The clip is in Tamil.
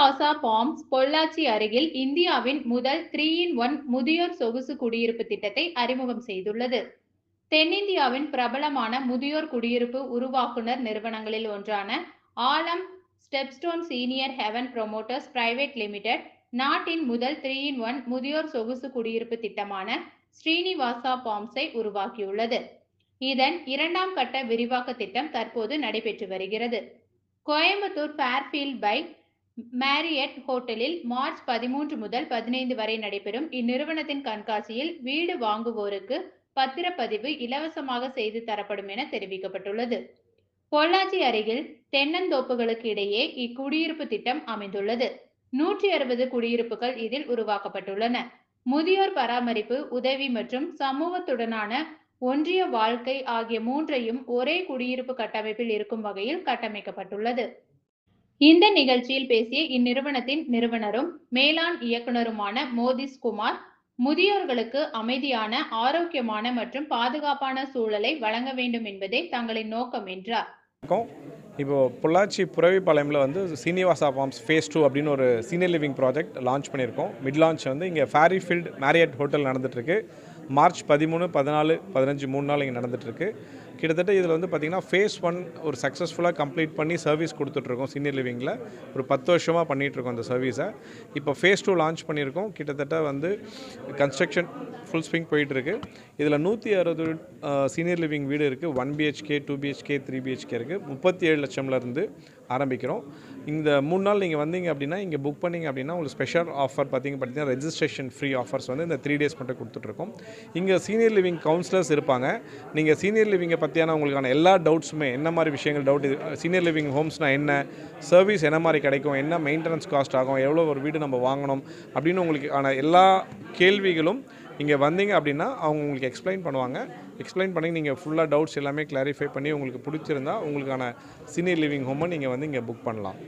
ஸ்ரீனிவாசா பாம்ஸ் பொள்ளாச்சி அருகில் இந்தியாவின் முதல் 3-in-1 முதியோர் சொகுசு குடியிருப்பு திட்டத்தை அறிமுகம் செய்துள்ளது. தென்னிந்தியாவின் பிரபலமான முதியோர் குடியிருப்பு உருவாக்குனர் நிறுவனங்களில் ஒன்றான Alam Stepstone senior heaven promoters private limited நாட்டின் முதல் 3-in-1 முதியோர் சொகுசு குடியிருப்பு திட்டமான ஸ்ரீனிவாசா பாம்ஸை உருவாக்கியுள்ளது. இதன் 2ஆம் கட்ட விரிவாக்க திட்டம் தற்போது நடைபெற்று வருகிறது. கோயம்புத்தூர் ஃபேர்ஃபீல்ட் பை மேரியட் ஹோட்டலில் மார்ச் 13 முதல் 15 வரை நடைபெறும் இந்நிறுவனத்தின் கண்காட்சியில் வீடு வாங்குவோருக்கு பத்திரப்பதிவு இலவசமாக செய்து தரப்படும் என தெரிவிக்கப்பட்டுள்ளது. பொள்ளாச்சி அருகில் தென்னந்தோப்புகளுக்கு இடையே இக்குடியிருப்பு திட்டம் அமைந்துள்ளது. 160 குடியிருப்புகள் இதில் உருவாக்கப்பட்டுள்ளன. முதியோர் பராமரிப்பு, உதவி மற்றும் சமூகத்துடனான ஒன்றிய வாழ்க்கை ஆகிய 3ஐயும் ஒரே குடியிருப்பு கட்டமைப்பில் இருக்கும் வகையில் கட்டமைக்கப்பட்டுள்ளது. இந்த நிகழ்ச்சியில் பேசிய இந்நிறுவனத்தின் நிறுவனரும் மேலாண் இயக்குனருமான மோதிஸ் குமார், முதியோர்களுக்கு அமைதியான, ஆரோக்கியமான மற்றும் பாதுகாப்பான சூழலை வழங்க வேண்டும் என்பதே தங்களின் நோக்கம் என்றார். இப்போ பொள்ளாச்சி புரவிப்பாளையமில் வந்து சீனிவாசா ஃபார்ம்ஸ் ஃபேஸ் 2 அப்படின்னு ஒரு சீனியர் லிவிங் ப்ராஜெக்ட் லான்ச் பண்ணியிருக்கோம். மிட் லான்ச் வந்து இங்கே ஃபேரிஃபீல்ட் மேரியட் ஹோட்டல் நடந்துகிட்ருக்கு. மார்ச் 13, 14, 15 3 நாள் இங்கே நடந்துகிட்ருக்கு. கிட்டத்தட்ட இதில் வந்து பார்த்திங்கன்னா ஃபேஸ் 1 ஒரு சக்ஸஸ்ஃபுல்லாக கம்ப்ளீட் பண்ணி சர்வீஸ் கொடுத்துட்ருக்கோம். சீனியர் லிவிங்கில் ஒரு 10 வருஷமாக பண்ணிகிட்ருக்கோம் அந்த சர்வீஸை. இப்போ ஃபேஸ் 2 லான்ச் பண்ணியிருக்கோம். கிட்டத்தட்ட வந்து கன்ஸ்ட்ரக்ஷன் ஃபுல் ஸ்விங் போயிட்டுருக்கு. இதில் 160 சீனியர் லிவிங் வீடு இருக்குது. 1 BHK, 2 BHK, 3 BHK இருக்குது. 37 லட்சம்லேருந்து ஆரம்பிக்கிறோம். இந்த 3 நாள் நீங்கள் வந்தீங்க அப்படின்னா, இங்கே புக் பண்ணிங்க அப்படின்னா உங்களுக்கு ஸ்பெஷல் ஆஃபர் பார்த்தீங்கன்னா ரெஜிஸ்ட்ரேஷன் ஃப்ரீ ஆஃபர்ஸ் வந்து இந்த 3 டேஸ் மட்டும் கொடுத்துட்ருக்கோம். இங்கே சீனியர் லிவிங் கவுன்சிலர்ஸ் இருப்பாங்க. நீங்கள் சீனியர் லிவிங்கை பற்றியான உங்களுக்கான எல்லா டவுட்ஸுமே, என்ன மாதிரி விஷயங்கள் டவுட், சீனியர் லிவிங் ஹோம்ஸ்னால் என்ன, சர்வீஸ் என்ன மாதிரி கிடைக்கும், என்ன மெயின்டெனன்ஸ் காஸ்ட் ஆகும், எவ்வளோ ஒரு வீடு நம்ம வாங்கணும் அப்படின்னு உங்களுக்கான எல்லா கேள்விகளும் இங்கே வந்தீங்க அப்படின்னா அவங்க உங்களுக்கு எக்ஸ்பிளைன் பண்ணுவாங்க. எக்ஸ்பிளைன் பண்ணி நீங்கள் ஃபுல்லாக டவுட்ஸ் எல்லாமே கிளாரிஃபை பண்ணி உங்களுக்கு பிடிச்சிருந்தா உங்களுக்கான சீனியர் லிவிங் ஹோமை நீங்கள் வந்து இங்கே புக் பண்ணலாம்.